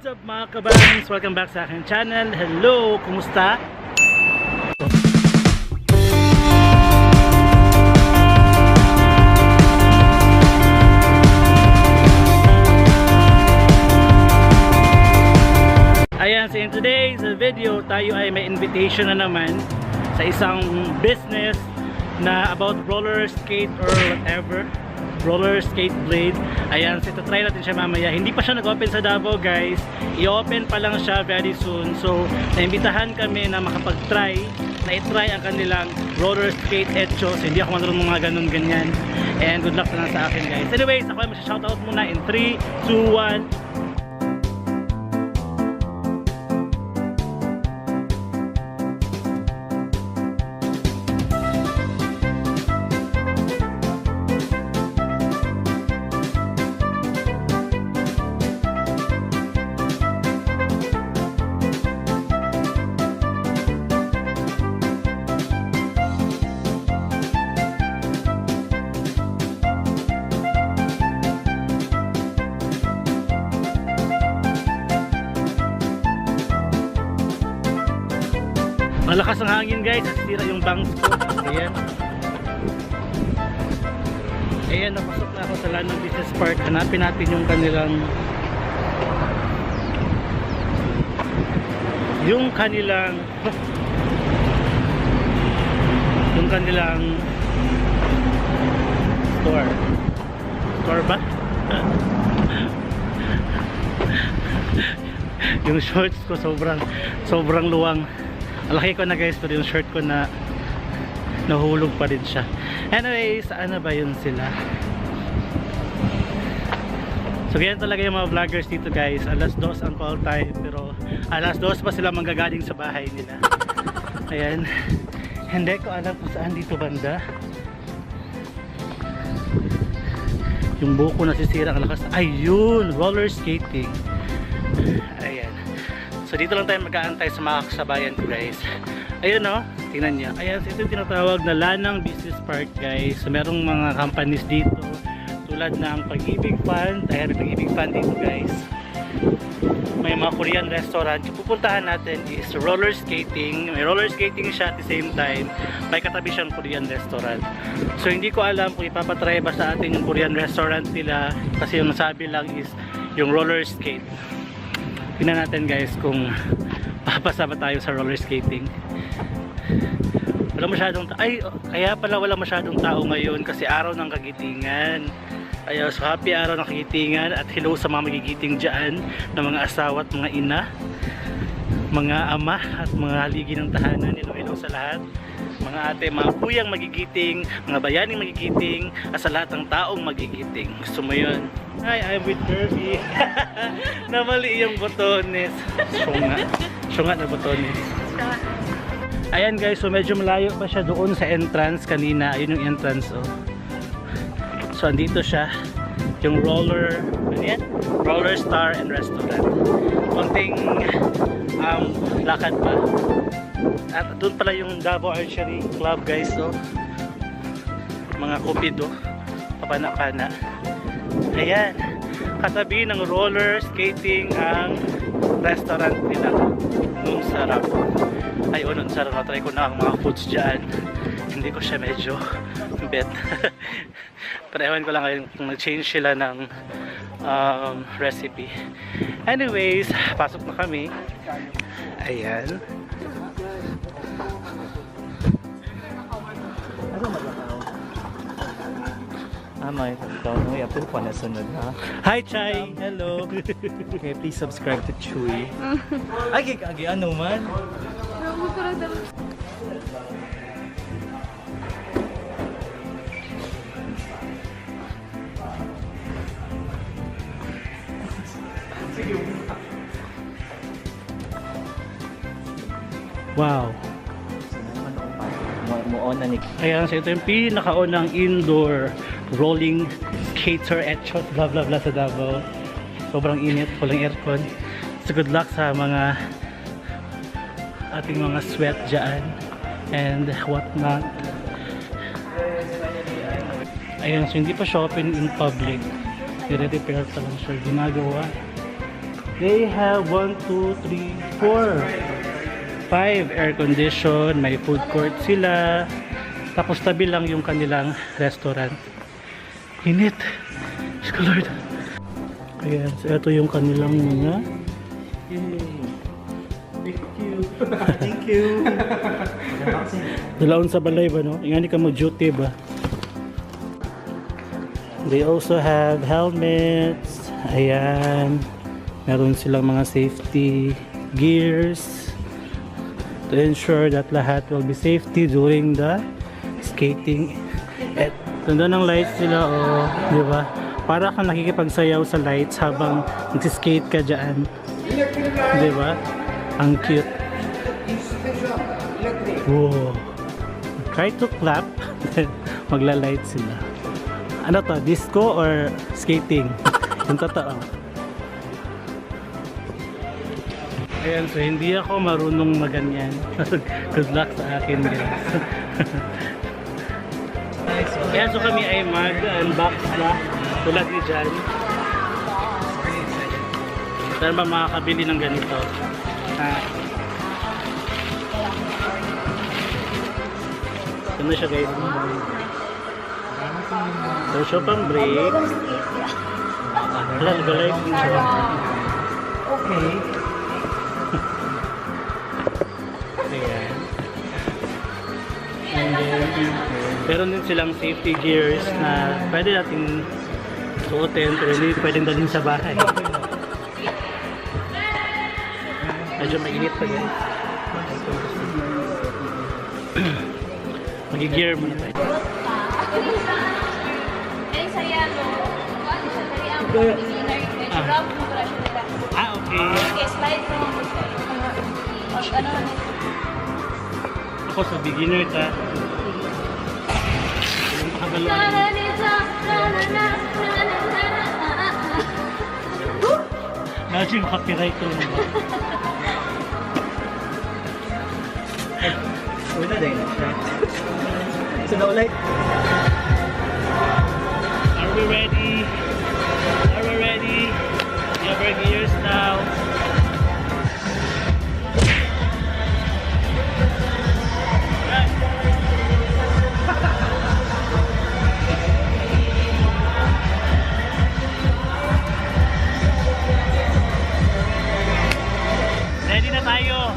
up mga kabangs? Welcome back sa aking channel. Hello! Kumusta? Ayan, so in today's video, tayo ay may invitation na naman sa isang business na about roller skate or whatever. Roller skate blade. Ayan, so ito try natin siya mamaya. Hindi pa siya nag-open sa Davao, guys. I-open pa lang siya very soon. So, naimbitahan kami na makapag-try, na i-try ang kanilang roller skate etcho. So, hindi ako marunong mga ganun ganyan. And good luck na lang sa akin, guys. Anyways, ako ay mag-shoutout muna in 3, 2, 1. Malakas ang hangin, guys, nasira yung bangs ko. Ayan. Ayan, napasok na ako sa Lanong Business Park. Hanapin natin yung kanilang store ba? Yung shorts ko sobrang luwang. Malaki ko na, guys, pero yung shirt ko na nahulog pa rin siya. Anyways, ano ba yun sila? So ganyan talaga yung mga vloggers dito, guys. Alas 2 ang call time, pero alas 2 pa sila manggagaling sa bahay nila. Ayan. Hindi ko alam kung saan dito banda. Yung buko nasisira ang lakas. Ayun, roller skating. Ayan. So dito lang tayo mag-aantay sa mga kasabayan ko, guys. Ayun, no, tingnan nyo. Ayan, so ito yung tinatawag na Lanang Business Park, guys. So merong mga companies dito tulad ng Pag-ibig Fund. Ayan, Pag-ibig Fund dito, guys. May mga Korean restaurant. Yung pupuntahan natin is roller skating. May roller skating siya at the same time may katabi siyang Korean restaurant. So hindi ko alam kung ipapatry ba sa atin yung Korean restaurant nila, kasi yung nasabi lang is yung roller skate. Tingnan natin, guys, kung papasa ba tayo sa roller skating. Wala masyadong kaya pala wala masyadong tao ngayon kasi araw ng kagitingan. Ayun, so happy araw ng kagitingan at hello sa mga magigiting dyan na mga asawa at mga ina, mga ama at mga haligi ng tahanan. Hello sa lahat, mga ate, mga kuyang magigiting, mga bayaning magigiting, at sa lahat ng taong magigiting. Gusto mo yun? Hi, I'm with Kirby. Namali yung botones. Syunga na botones. Ayan, guys, so medyo malayo pa siya doon sa entrance kanina. Ayun yung entrance, oh. So andito siya, yung roller, ano yan? Roller Star and Restaurant. Konting lakad pa. At doon pala yung Davao Archery Club, guys, oh. Mga kupido, kapana-kana. Ayan, katabi ng roller skating ang restaurant nila. Nung sarap. Ayun, nung sarap. Natry ko na ang mga foods dyan. Hindi ko siya medyo bet. Pero ewan ko lang ngayon kung nag-change sila ng recipe. Anyways, pasok na kami. Ayan. May may apil pa na sunod, ha? Hi, Chai! Hello! Okay, please subscribe to Chewy. Ay, ano man? Wow! Ayan, so ito yung pinakaunang indoor rolling skater etchot blah blah blah sa Davao. Sobrang init, walang aircon. So good luck sa mga ating mga sweat dyan and what not. Ayan, so hindi pa siya open in public. I-repair pa lang siya ginagawa. They have 1, 2, 3, 4, 5 air condition, may food court sila. Tapos tabi lang yung kanilang restaurant. Init. Diyos ko Lord. Ayan, so ito yung kanilang mga. Thank you. Thank you. Dalaon sa balay ba, no? Ingani ka mo duty ba? They also have helmets. Ayan. Meron silang mga safety gears to ensure that lahat will be safety during the skating. At tanda ng lights nila, oh, di ba? Para kang nakikipagsayaw sa lights habang nagsiskate ka dyan. Di ba? Ang cute. Wow. Try to clap. Magla-light sila. Ano to? Disco or skating? Yung totoo. Ayan, so hindi ako marunong maganyan. Good luck sa akin, guys. Kaya so kami ay mag-unbox na tulad ni Jan. Saan ba makakabili ng ganito? Ano siya, guys? So siya pang break. Wala, galay kong siya. Okay. Ayan. And then, meron din silang safety gears na pwede natin suotin pero hindi pwedeng dalhin sa bahay. Medyo mainit pa yan. Mag-gear muna tayo. Okay. Ako sa beginner ta. Yung pakabalo. Imagine copyright to. Wala din. So now like. Are we ready? Are we ready? We have our gears now. Ready na tayo.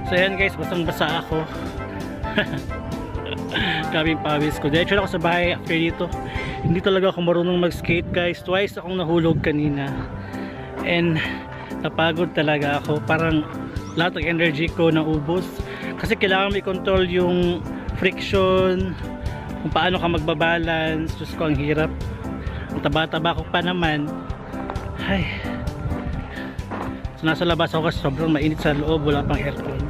So yan guys, basang-basa ako. Kaming pawis ko. Diretso na ako sa bahay after dito. Hindi talaga ako marunong mag-skate guys. Twice akong nahulog kanina. And napagod talaga ako. Parang lahat ng energy ko naubos. Kasi kailangan may control yung friction, kung paano ka magbabalance. Diyos ko, ang hirap. Ang taba-taba ko pa naman. Ay. So nasa labas ako kasi sobrang mainit sa loob, wala pang aircon.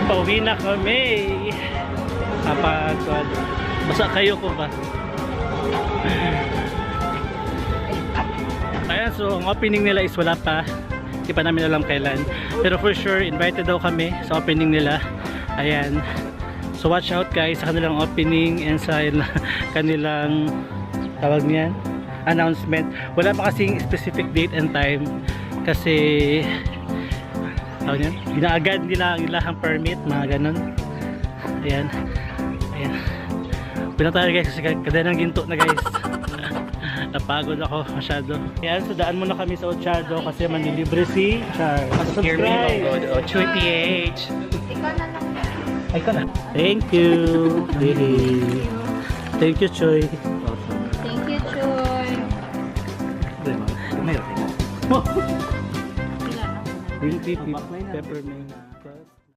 Pauwi na kami. Kapagod. Basta kayo ko ba? Ayan, so ang opening nila is wala pa. Hindi pa namin alam kailan. Pero for sure, invited daw kami sa opening nila. Ayan. So watch out guys sa kanilang opening and sa kanilang tawag niyan, announcement. Wala pa kasing specific date and time kasi tawag niyan, ginaagad nila ang ilahang permit, mga ganun. Ayan. Ayan. Puna tayo guys kasi kada ng ginto na guys. Napagod ako masyado. Ayan, so daan muna kami sa Ochado kasi manilibre si Char. Subscribe! Chuy PH! Ikaw na lang. Ay ka na. Thank you! Hey. Thank you, Choy. Thank you, Choy. Mayroon. Green tea, peppermint.